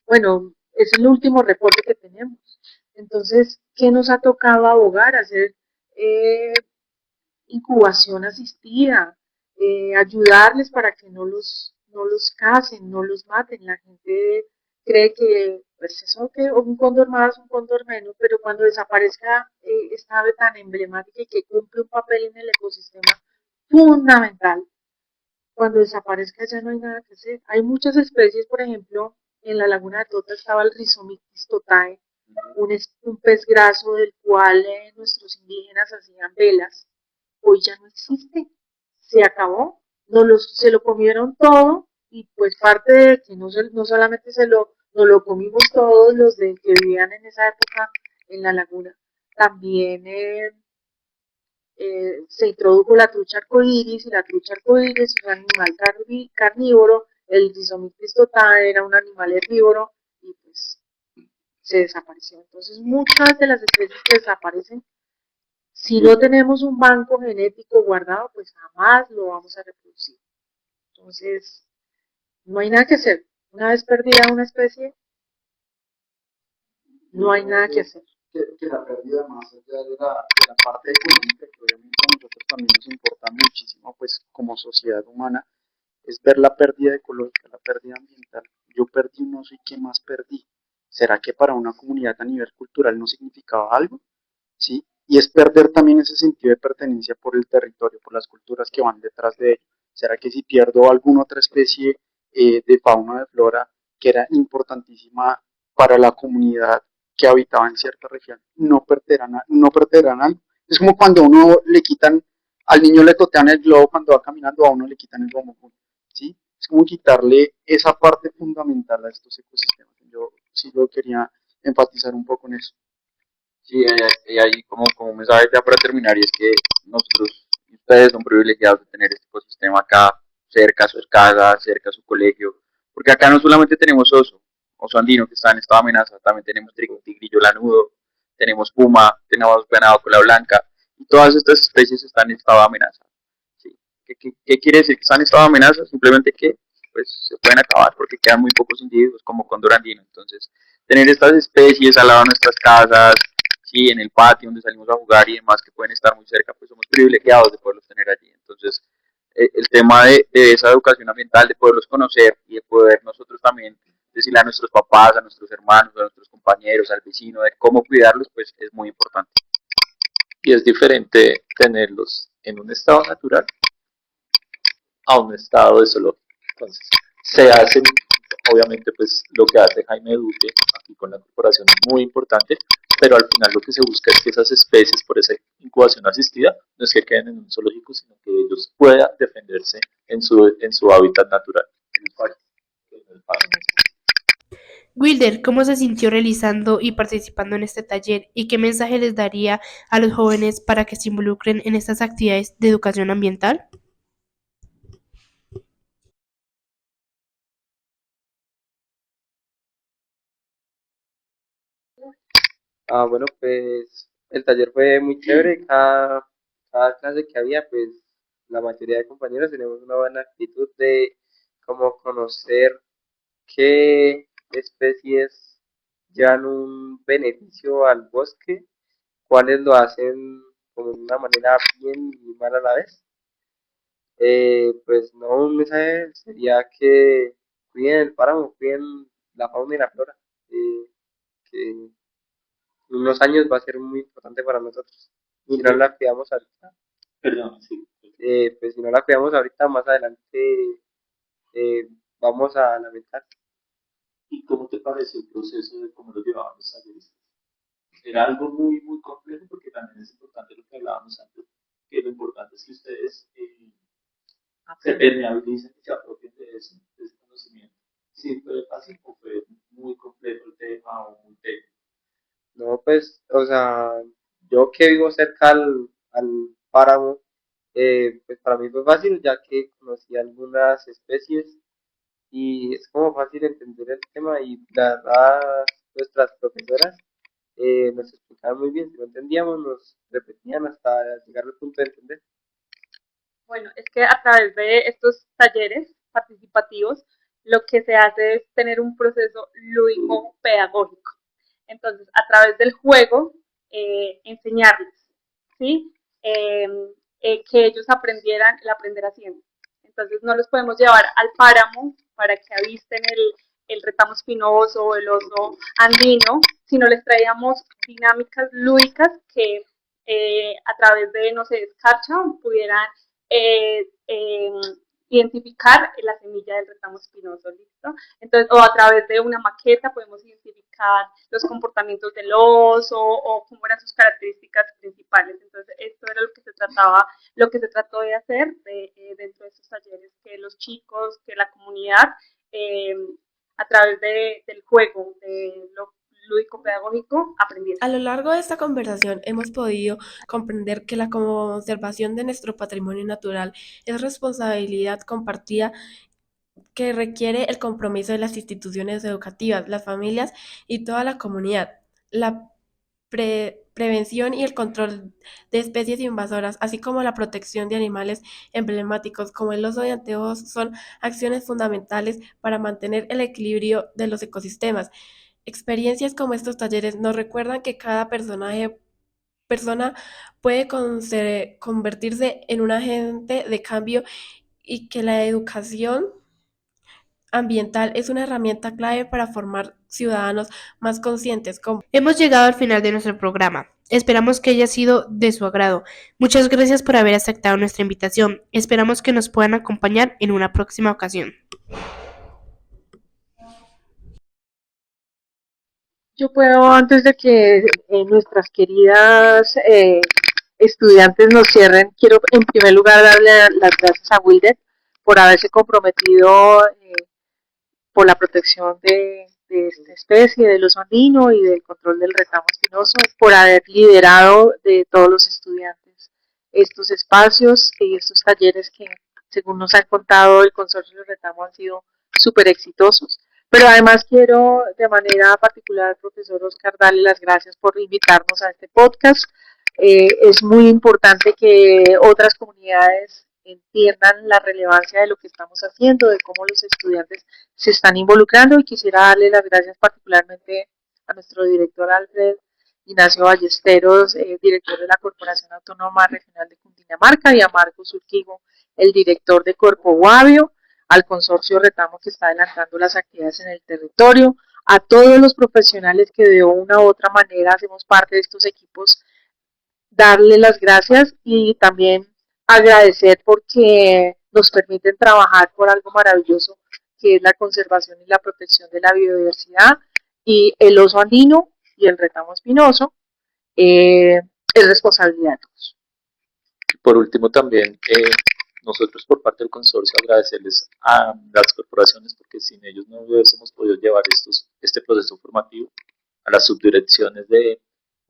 Bueno, es el último reporte que tenemos. Entonces, ¿qué nos ha tocado abogar? Hacer incubación asistida, ayudarles para que no los casen, no los maten. La gente cree que pues eso que un cóndor más, un cóndor menos, pero cuando desaparezca esta ave tan emblemática y que cumple un papel en el ecosistema fundamental, cuando desaparezca ya no hay nada que hacer. Hay muchas especies, por ejemplo, en la laguna de Tota estaba el Rhizomyctes totae, un pez graso del cual nuestros indígenas hacían velas. Hoy ya no existe, se acabó, se lo comieron todo y pues parte de que no solamente nos lo comimos todos los que vivían en esa época en la laguna, también se introdujo la trucha arcoíris y la trucha arcoíris es un animal carnívoro, el Rhizomyctes totae era un animal herbívoro y pues se desapareció. Entonces muchas de las especies que desaparecen, si no tenemos un banco genético guardado, pues jamás lo vamos a reproducir. Entonces, no hay nada que hacer. Una vez perdida una especie, no hay nada que hacer. Que la pérdida más allá de la parte económica, que obviamente a nosotros también nos importa muchísimo, pues como sociedad humana, es ver la pérdida ecológica, la pérdida ambiental. Yo perdí un oso y ¿qué más perdí? ¿Será que para una comunidad a nivel cultural no significaba algo? ¿Sí? Y es perder también ese sentido de pertenencia por el territorio, por las culturas que van detrás de ello. ¿Será que si pierdo alguna otra especie de fauna o de flora que era importantísima para la comunidad que habitaba en cierta región, no perderán algo? Es como cuando a uno le quitan, al niño le totean el globo cuando va caminando, a uno le quitan el bombo, ¿sí? Es como quitarle esa parte fundamental a estos ecosistemas. Yo sí lo quería enfatizar un poco en eso. Sí, y ahí como un mensaje ya para terminar, y es que nosotros, ustedes son privilegiados de tener este ecosistema acá, cerca a sus casas, cerca a su colegio, porque acá no solamente tenemos oso andino que está en estado de amenaza, también tenemos tigrillo lanudo, tenemos puma, tenemos venado cola blanca, y todas estas especies están en estado de amenaza. ¿Sí? ¿Qué quiere decir que están en estado de amenaza? Simplemente que pues, se pueden acabar porque quedan muy pocos individuos, como cóndor andino. Entonces, tener estas especies al lado de nuestras casas, sí, en el patio donde salimos a jugar y demás, que pueden estar muy cerca, pues somos privilegiados de poderlos tener allí. Entonces, el tema de esa educación ambiental, de poderlos conocer y de poder nosotros también decirle a nuestros papás, a nuestros hermanos, a nuestros compañeros, al vecino, de cómo cuidarlos, pues es muy importante. Y es diferente tenerlos en un estado natural a un estado de zoológico. Entonces, se hacen, obviamente, pues lo que hace Jaime Duque aquí con la corporación es muy importante, pero al final lo que se busca es que esas especies, por esa incubación asistida, no es que queden en un zoológico, sino que ellos puedan defenderse en su hábitat natural, en el parque, en el parque. Wilder, ¿cómo se sintió realizando y participando en este taller y qué mensaje les daría a los jóvenes para que se involucren en estas actividades de educación ambiental? Bueno, pues el taller fue muy chévere. Cada clase que había, pues la mayoría de compañeros tenemos una buena actitud de cómo conocer qué especies llevan un beneficio al bosque, cuáles lo hacen como de una manera bien y mal a la vez. Pues no, un mensaje sería que cuiden el páramo, cuiden la fauna y la flora, que en unos años va a ser muy importante para nosotros. Si no la cuidamos ahorita, Perdón, sí. pues si no la cuidamos ahorita, más adelante vamos a lamentar. ¿Y cómo te pareció el proceso de cómo lo llevaban los talleres? Era algo muy, muy complejo porque también es importante lo que hablábamos antes, que lo importante es que ustedes se permeabilicen y se apropien de ese conocimiento. ¿Sí fue fácil o fue muy complejo el tema o muy técnico? No, pues, o sea, yo que vivo cerca al páramo, pues para mí fue fácil ya que conocí algunas especies y es como fácil entender el tema y la verdad nuestras profesoras nos explicaban muy bien, si no entendíamos nos repetían hasta llegar al punto de entender. Bueno, es que a través de estos talleres participativos lo que se hace es tener un proceso lúdico pedagógico. Entonces, a través del juego, enseñarles, ¿sí? Que ellos aprendieran el aprender haciendo. Entonces, no los podemos llevar al páramo para que avisten el retamo espinoso o el oso andino, sino les traíamos dinámicas lúdicas que a través de, no sé, escarcha pudieran eh, eh, identificar la semilla del retamo espinoso, ¿listo? Entonces, o a través de una maqueta podemos identificar los comportamientos del oso o cómo eran sus características principales. Entonces, esto era lo que se trató de hacer dentro de estos talleres, que los chicos, que la comunidad, eh, a través del juego, de lo lúdico-pedagógico, aprendiera. A lo largo de esta conversación hemos podido comprender que la conservación de nuestro patrimonio natural es responsabilidad compartida que requiere el compromiso de las instituciones educativas, las familias y toda la comunidad. La prevención y el control de especies invasoras, así como la protección de animales emblemáticos como el oso de anteojos, son acciones fundamentales para mantener el equilibrio de los ecosistemas. Experiencias como estos talleres nos recuerdan que cada persona puede convertirse en un agente de cambio y que la educación ambiental es una herramienta clave para formar ciudadanos más conscientes. Hemos llegado al final de nuestro programa. Esperamos que haya sido de su agrado. Muchas gracias por haber aceptado nuestra invitación. Esperamos que nos puedan acompañar en una próxima ocasión. Yo puedo, antes de que nuestras queridas estudiantes nos cierren, quiero en primer lugar darle las gracias a Wilder por haberse comprometido por la protección de esta especie, del oso andino y del control del retamo espinoso, por haber liderado de todos los estudiantes estos espacios y estos talleres que, según nos han contado el Consorcio del Retamo, han sido súper exitosos. Pero además quiero de manera particular al profesor Oscar darle las gracias por invitarnos a este podcast. Es muy importante que otras comunidades entiendan la relevancia de lo que estamos haciendo, de cómo los estudiantes se están involucrando, y quisiera darle las gracias particularmente a nuestro director Alfred Ignacio Ballesteros, director de la Corporación Autónoma Regional de Cundinamarca, y a Marcos Urquijo, el director de Corpo Guavio, al consorcio Retamo que está adelantando las actividades en el territorio, a todos los profesionales que de una u otra manera hacemos parte de estos equipos, darle las gracias y también agradecer porque nos permiten trabajar por algo maravilloso que es la conservación y la protección de la biodiversidad, y el oso andino y el retamo espinoso es responsabilidad de todos. Por último, también nosotros por parte del consorcio agradecerles a las corporaciones, porque sin ellos no hubiésemos podido llevar este proceso formativo, a las subdirecciones de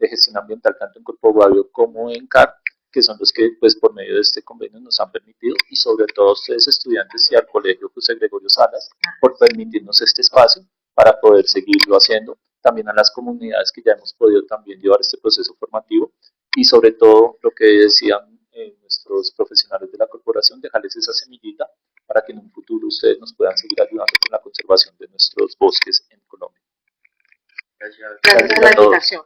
gestión ambiental tanto en Corpo Guavio como en CAR, que son los que pues por medio de este convenio nos han permitido, y sobre todo a ustedes estudiantes y al Colegio José Gregorio Salas por permitirnos este espacio para poder seguirlo haciendo, también a las comunidades que ya hemos podido también llevar este proceso formativo, y sobre todo lo que decían nuestros profesionales de la corporación, dejarles esa semillita para que en un futuro ustedes nos puedan seguir ayudando con la conservación de nuestros bosques en Colombia. Gracias por la invitación.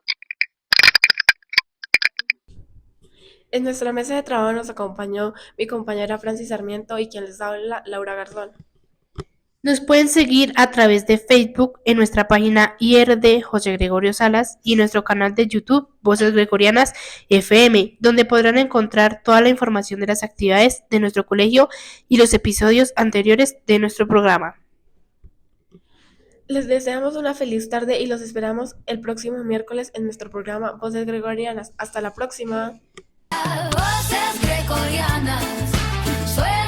En nuestra mesa de trabajo nos acompañó mi compañera Francis Sarmiento y quien les habla, Laura Garzón. Nos pueden seguir a través de Facebook en nuestra página IRD José Gregorio Salas y en nuestro canal de YouTube Voces Gregorianas FM, donde podrán encontrar toda la información de las actividades de nuestro colegio y los episodios anteriores de nuestro programa. Les deseamos una feliz tarde y los esperamos el próximo miércoles en nuestro programa Voces Gregorianas. Hasta la próxima. Voces gregorianas, suena